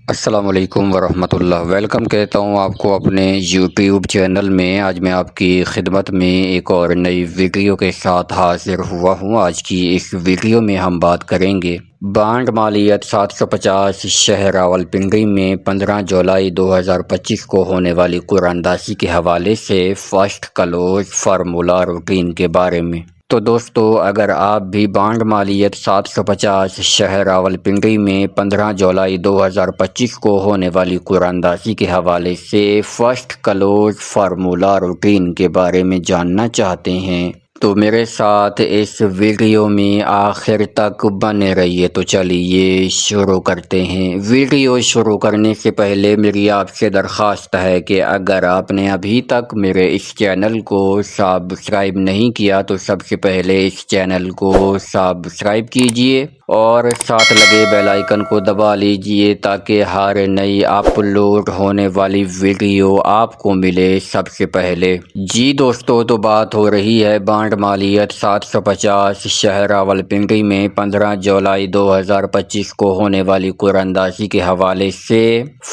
السلام علیکم ورحمۃ اللہ۔ ویلکم کہتا ہوں آپ کو اپنے یوٹیوب چینل میں۔ آج میں آپ کی خدمت میں ایک اور نئی ویڈیو کے ساتھ حاضر ہوا ہوں۔ آج کی اس ویڈیو میں ہم بات کریں گے بانڈ مالیت 750 شہر راولپنڈی میں 15 جولائی 2025 کو ہونے والی قراردادی کے حوالے سے فرسٹ کلوز فارمولا روٹین کے بارے میں۔ تو دوستو، اگر آپ بھی بانڈ مالیت 750 شہر راولپنڈی میں 15 جولائی 2025 کو ہونے والی قراردادی کے حوالے سے فرسٹ کلوز فارمولا روٹین کے بارے میں جاننا چاہتے ہیں تو میرے ساتھ اس ویڈیو میں آخر تک بنے رہیے۔ تو چلیے شروع کرتے ہیں۔ ویڈیو شروع کرنے سے پہلے میری آپ سے درخواست ہے کہ اگر آپ نے ابھی تک میرے اس چینل کو سبسکرائب نہیں کیا تو سب سے پہلے اس چینل کو سبسکرائب کیجئے اور ساتھ لگے بیل آئیکن کو دبا لیجئے تاکہ ہر نئی اپلوڈ ہونے والی ویڈیو آپ کو ملے سب سے پہلے۔ جی دوستو، تو بات ہو رہی ہے بانڈ مالیت 750 شہر راولپنڈی میں 15 جولائی 2025 کو ہونے والی قراردادی کے حوالے سے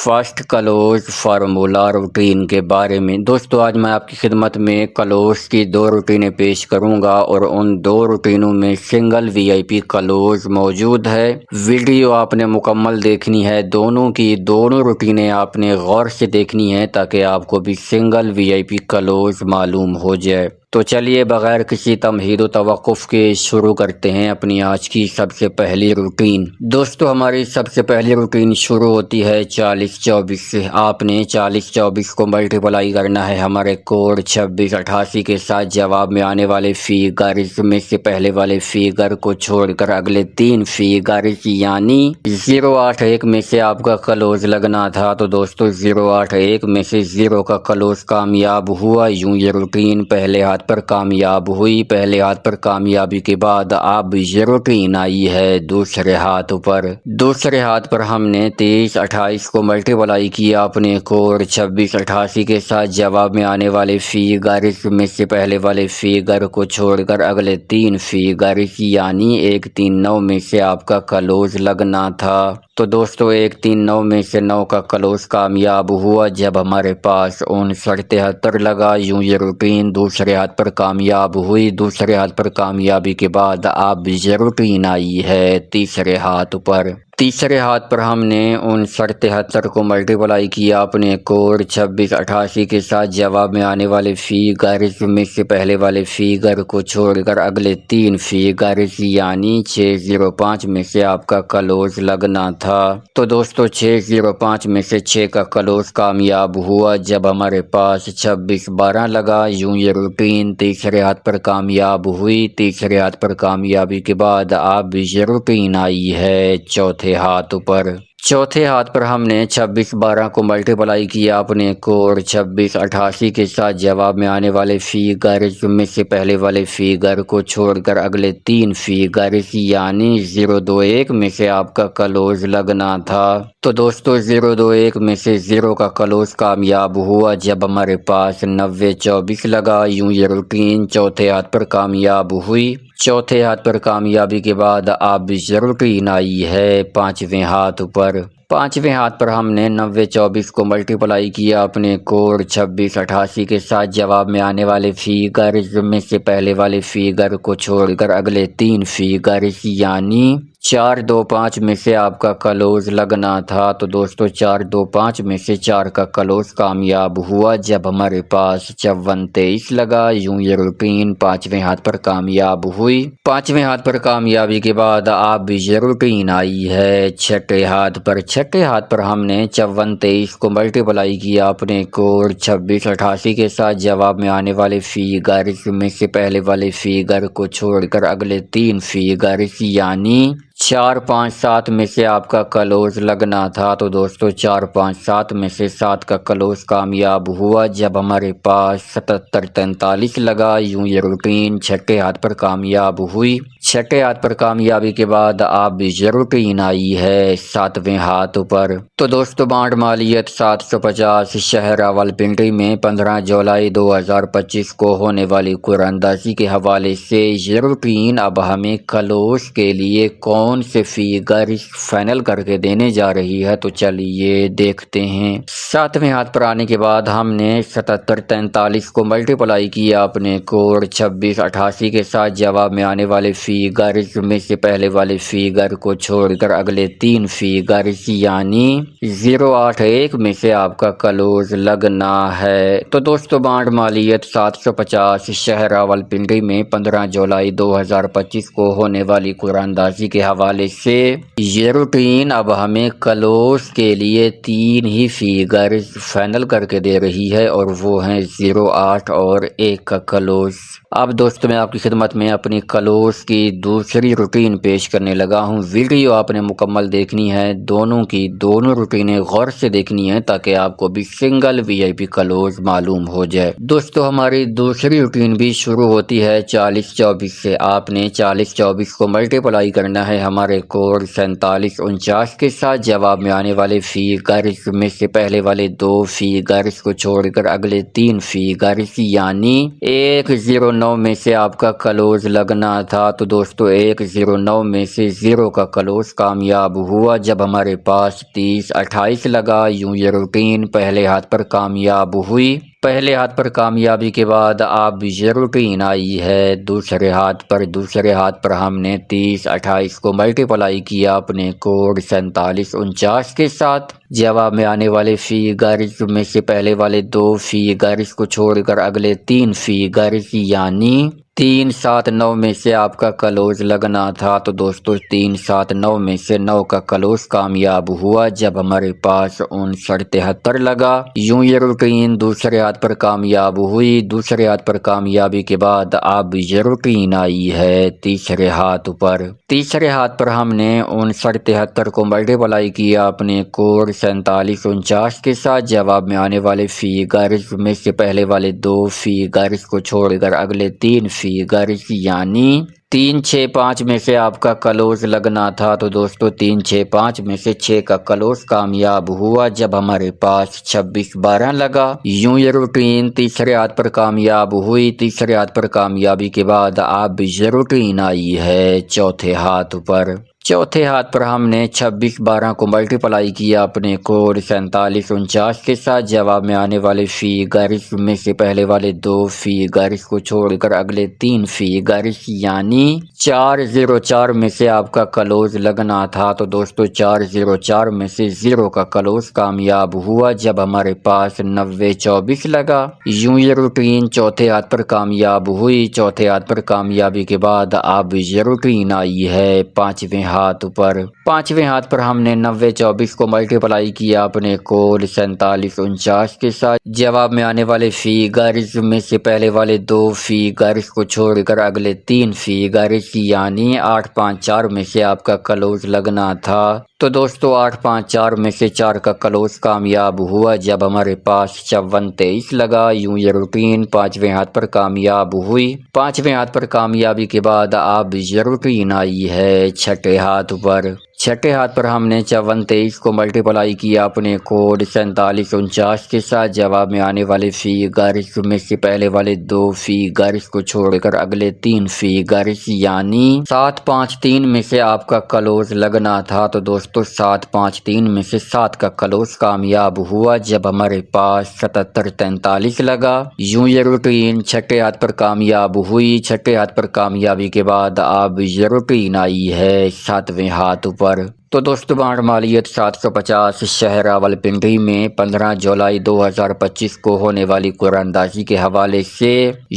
فرسٹ کلوز فارمولا روٹین کے بارے میں۔ دوستو، آج میں آپ کی خدمت میں کلوز کی 2 روٹینیں پیش کروں گا اور ان 2 روٹینوں میں سنگل وی آئی پی کلوز موجود ہے۔ ویڈیو آپ نے مکمل دیکھنی ہے، دونوں کی دونوں روٹینیں آپ نے غور سے دیکھنی ہے تاکہ آپ کو بھی سنگل وی آئی پی کلوز معلوم ہو جائے۔ تو چلیے بغیر کسی تمہید و توقف کے شروع کرتے ہیں اپنی آج کی سب سے پہلی روٹین۔ دوستو، ہماری سب سے پہلی روٹین شروع ہوتی ہے 40-24 سے۔ آپ نے 40-24 کو ملٹیپلائی کرنا ہے ہمارے کوڈ 2688 کے ساتھ۔ جواب میں آنے والے فیگرز میں سے پہلے والے فیگر کو چھوڑ کر اگلے 3 فیگرز یعنی 081 میں سے آپ کا کلوز لگنا تھا۔ تو دوستو 081 میں سے 0 کا کلوز کامیاب ہوا۔ یوں یہ روٹین پہلے ہاتھ پر کامیاب ہوئی۔ پہلے ہاتھ پر کامیابی کے بعد اب یہ روٹین آئی ہے دوسرے ہاتھ پر۔ دوسرے ہاتھ پر ہم نے 23-28 کو ملٹیپلائی کیا اپنے کوڈ 2688 کے ساتھ۔ جواب میں آنے والے فیگرز میں سے پہلے والے فیگر کو چھوڑ کر اگلے 3 فیگرز یعنی 139 میں سے آپ کا کلوز لگنا تھا۔ تو دوستو 139 میں سے 9 کا کلوز کامیاب ہوا جب ہمارے پاس 59-73 لگا۔ یوں یہ روٹین دوسرے ہاتھ پر کامیاب ہوئی۔ دوسرے ہاتھ پر کامیابی کے بعد اب یہ روٹین آئی ہے تیسرے ہاتھ پر۔ تیسرے ہاتھ پر ہم نے 59-73 کو ملٹیپلائی کیا اپنے کوڈ 2688 کے ساتھ۔ جواب میں آنے والے فیگرز میں سے پہلے والے فیگر کو چھوڑ کر اگلے 3 فیگرز یعنی 605 میں سے آپ کا کلوز لگنا تھا۔ تو دوستو 605 میں سے 6 کا کلوز کامیاب ہوا جب ہمارے پاس 2612 لگا۔ یوں یہ روٹین تیسرے ہاتھ پر کامیاب ہوئی۔ تیسرے ہاتھ پر کامیابی کے بعد اب یہ روٹین آئی ہے چوتھے ہاتھ پر۔ چوتھے ہاتھ پر ہم نے 2612 کو ملٹیپلائی کیا اپنے کوڈ 2688 کے ساتھ۔ جواب میں آنے والے فیگرز میں سے پہلے والے فیگر کو چھوڑ کر اگلے 3 فیگرز یعنی 021 میں سے آپ کا کلوز لگنا تھا۔ تو دوستو 021 میں سے 0 کا کلوز کامیاب ہوا جب ہمارے پاس 9024 لگا۔ یوں یہ روٹین چوتھے ہاتھ پر کامیاب ہوئی۔ چوتھے ہاتھ پر کامیابی کے بعد اب یہ روٹین آئی ہے پانچویں ہاتھ پر۔ پانچویں ہاتھ پر ہم نے 9024 کو ملٹیپلائی کیا اپنے کوڈ 2688 کے ساتھ۔ جواب میں آنے والے فیگرز میں سے پہلے والے فیگر کو چھوڑ کر اگلے 3 فیگرز یعنی 425 میں سے آپ کا کلوز لگنا تھا۔ تو دوستو 425 میں سے 4 کا کلوز کامیاب ہوا جب ہمارے پاس 5423 لگا۔ یوں یہ روٹین پانچویں ہاتھ پر کامیاب ہوئی۔ پانچویں ہاتھ پر کامیابی کے بعد اب یہ روٹین آئی ہے چھٹے ہاتھ پر۔ چھٹے ہاتھ پر ہم نے 5423 کو ملٹیپلائی کیا اپنے کوڈ 2688 کے ساتھ۔ جواب میں آنے والے فیگرز میں سے پہلے والے فیگر کو چھوڑ کر اگلے 3 فیگرز یعنی 457 میں سے آپ کا کلوز لگنا تھا۔ تو دوستو 457 میں سے 7 کا کلوز کامیاب ہوا جب ہمارے پاس 7743 لگا۔ یوں یہ روٹین چھٹے ہاتھ پر کامیاب ہوئی۔ چھٹے ہاتھ پر کامیابی کے بعد اب روٹین آئی ہے 7ویں ہاتھ پر۔ تو دوستو بانڈ مالیت 750 شہر راولپنڈی میں 15 جولائی 2025 کو ہونے والی قرعہ اندازی کے حوالے سے یہ روٹین اب ہمیں کلوز کے لیے کون سے فیگرز فائنل کر کے دینے جا رہی ہے، تو چلیے دیکھتے ہیں۔ 7ویں ہاتھ پر آنے کے بعد ہم نے 7743 کو ملٹیپلائی کیا اپنے کوڈ 2688 کے ساتھ۔ جواب میں آنے والے فیگرز میں سے پہلے والے فیگر کو چھوڑ کر اگلے 3 فیگرز یعنی 081 میں سے آپ کا کلوز لگنا ہے۔ تو دوستو بانڈ مالیت 750 شہر راولپنڈی میں 15 جولائی 2025 کو ہونے والی قرعہ اندازی کے حوالے سے یہ روٹین اب ہمیں کلوز کے لیے 3 ہی فیگرز فائنل کر کے دے رہی ہے، اور وہ ہیں 08 اور 1 کا کلوز۔ اب دوستو میں آپ کی خدمت میں اپنی کلوز کی دوسری روٹین پیش کرنے لگا ہوں۔ ویڈیو آپ نے مکمل دیکھنی ہے، دونوں کی دونوں روٹینیں غور سے دیکھنی ہیں تاکہ آپ کو بھی سنگل VIP کلوز معلوم ہو جائے۔ دوستو ہماری دوسری روٹین بھی شروع ہوتی ہے 4024 سے۔ آپ نے 4024 کو ملٹیپلائی کرنا ہے ہمارے کوڈ 4749 کے ساتھ۔ جواب میں آنے والے فیگرز میں سے پہلے والے 2 فیگرز کو چھوڑ کر اگلے 3 فیگرز یعنی 109 میں سے آپ کا کلوز لگنا تھا۔ تو دوستو 109 میں سے 0 کا کلوز کامیاب ہوا جب ہمارے پاس 3028 لگا۔ یوں یہ روٹین پہلے ہاتھ پر کامیاب ہوئی۔ پہلے ہاتھ پر کامیابی کے بعد اب یہ روٹین آئی ہے دوسرے ہاتھ پر۔ دوسرے ہاتھ پر ہم نے 3028 کو ملٹیپلائی کیا اپنے کوڈ 4749 کے ساتھ۔ جواب میں آنے والے فیگرز میں سے پہلے والے 2 فیگرز کو چھوڑ کر اگلے 3 فیگرز یعنی 379 میں سے آپ کا کلوز لگنا تھا۔ تو دوستو 379 میں سے 9 کا کلوز کامیاب ہوا جب ہمارے پاس 5973 لگا۔ یوں یہ روٹین دوسرے ہاتھ پر کامیاب ہوئی۔ دوسرے ہاتھ پر کامیابی کے بعد اب یہ روٹین آئی ہے تیسرے ہاتھ پر۔ تیسرے ہاتھ پر ہم نے 5973 کو ملٹیپلائی کیا اپنے کوڈ 4749 کے ساتھ۔ جواب میں آنے والے فیگرز میں سے پہلے والے 2 فیگرز کو چھوڑ کر اگلے 3 فیگرز یعنی 365 میں سے آپ کا کلوز لگنا تھا۔ تو دوستو 365 میں سے 6 کا کلوز کامیاب ہوا جب ہمارے پاس 2612 لگا۔ یوں یہ روٹین تیسرے ہاتھ پر کامیاب ہوئی۔ تیسرے ہاتھ پر کامیابی کے بعد اب یہ روٹین آئی ہے چوتھے ہاتھ پر۔ چوتھے ہاتھ پر ہم نے 2612 کو ملٹیپلائی کیا اپنے کوڈ 4749 کے ساتھ۔ جواب میں آنے والے فیگرز میں سے پہلے والے 2 فیگرز کو چھوڑ کر اگلے 3 فیگرز یعنی 404 میں سے آپ کا کلوز لگنا تھا۔ تو دوستو 404 میں سے 0 کا کلوز کامیاب ہوا جب ہمارے پاس 9024 لگا۔ یوں یہ روٹین چوتھے ہاتھ پر کامیاب ہوئی۔ چوتھے ہاتھ پر کامیابی کے بعد اب یہ روٹین آئی ہے پانچویں ہاتھ پر۔ پانچویں ہاتھ پر ہم نے 9024 کو ملٹیپلائی کیا اپنے کوڈ 4749 کے ساتھ۔ جواب میں آنے والے فیگرز میں سے پہلے والے 2 فیگرز کو چھوڑ کر اگلے 3 فیگرز یعنی 854 میں سے آپ کا کلوز لگنا تھا۔ تو دوستو 854 میں سے 4 کا کلوز کامیاب ہوا جب ہمارے پاس 5423 لگا۔ یوں یہ روٹین پانچویں ہاتھ پر کامیاب ہوئی۔ پانچویں ہاتھ پر کامیابی کے بعد اب یہ روٹین آئی ہے چھٹے ہاتھ پر۔ چھٹے ہاتھ پر ہم نے 5423 کو ملٹیپلائی کیا اپنے کوڈ 4749 کے ساتھ۔ جواب میں آنے والے فیگرز میں سے پہلے والے 2 فیگرز کو چھوڑ کر اگلے 3 فیگرز یعنی 753 میں سے آپ کا کلوز لگنا تھا۔ تو دوستو 753 میں سے 7 کا کلوز کامیاب ہوا جب ہمارے پاس 7743 لگا۔ یوں یہ روٹین چھٹے ہاتھ پر کامیاب ہوئی۔ چھٹے ہاتھ پر کامیابی کے بعد اب یہ روٹین آئی ہے ساتویں ہاتھ پر۔ تو دوستو بانڈ مالیت 750 شہر راولپنڈی میں 15 جولائی 2025 کو ہونے والی قرعہ اندازی کے حوالے سے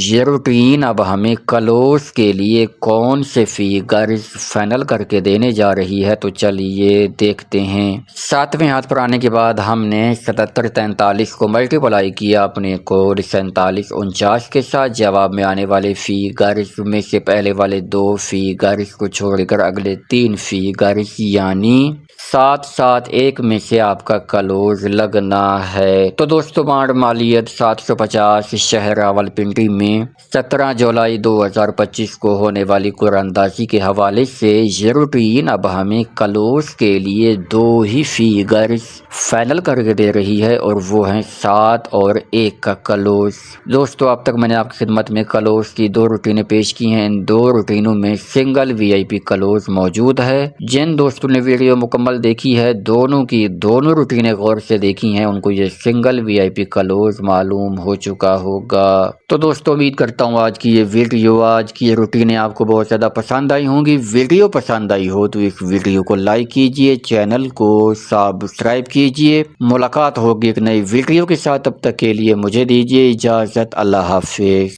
یہ روٹین اب ہمیں کلوز کے لیے کون سے فیگرز فائنل کر کے دینے جا رہی ہے، تو چلیے دیکھتے ہیں۔ ساتویں ہاتھ پر آنے کے بعد ہم نے 7743 کو ملٹیپلائی کیا اپنے کوڈ 4749 کے ساتھ۔ جواب میں آنے والے فیگرز میں سے پہلے والے 2 فیگرز کو چھوڑ کر اگلے 3 فیگرز یعنی یعنی 771 میں سے آپ کا کلوز لگنا ہے۔ تو دوستو بانڈ مالیت 750 شہر راولپنڈی میں 17 جولائی 2025 کو ہونے والی قرعہ اندازی کے حوالے سے یہ روٹین اب ہمیں کلوز کے لیے 2 ہی فیگرز فائنل کر کے دے رہی ہے، اور وہ ہیں 7 اور 1 کا کلوز۔ دوستو اب تک میں نے آپ کی خدمت میں کلوز کی 2 روٹینیں پیش کی ہیں۔ ان 2 روٹینوں میں سنگل VIP کلوز موجود ہے۔ جن دوستوں نے ویڈیو مکمل دیکھی ہے، دونوں کی دونوں روٹینیں غور سے دیکھی ہیں، ان کو یہ سنگل VIP کلوز معلوم ہو چکا ہوگا۔ تو دوستو امید کرتا ہوں آج کی یہ روٹینیں آپ کو بہت زیادہ پسند آئی ہوں گی۔ ویڈیو پسند آئی ہو تو اس ویڈیو کو لائک کیجئے، چینل کو سبسکرائب کیجئے۔ ملاقات ہوگی ایک نئی ویڈیو کے ساتھ، تب تک کے لیے مجھے دیجئے اجازت۔ اللہ حافظ۔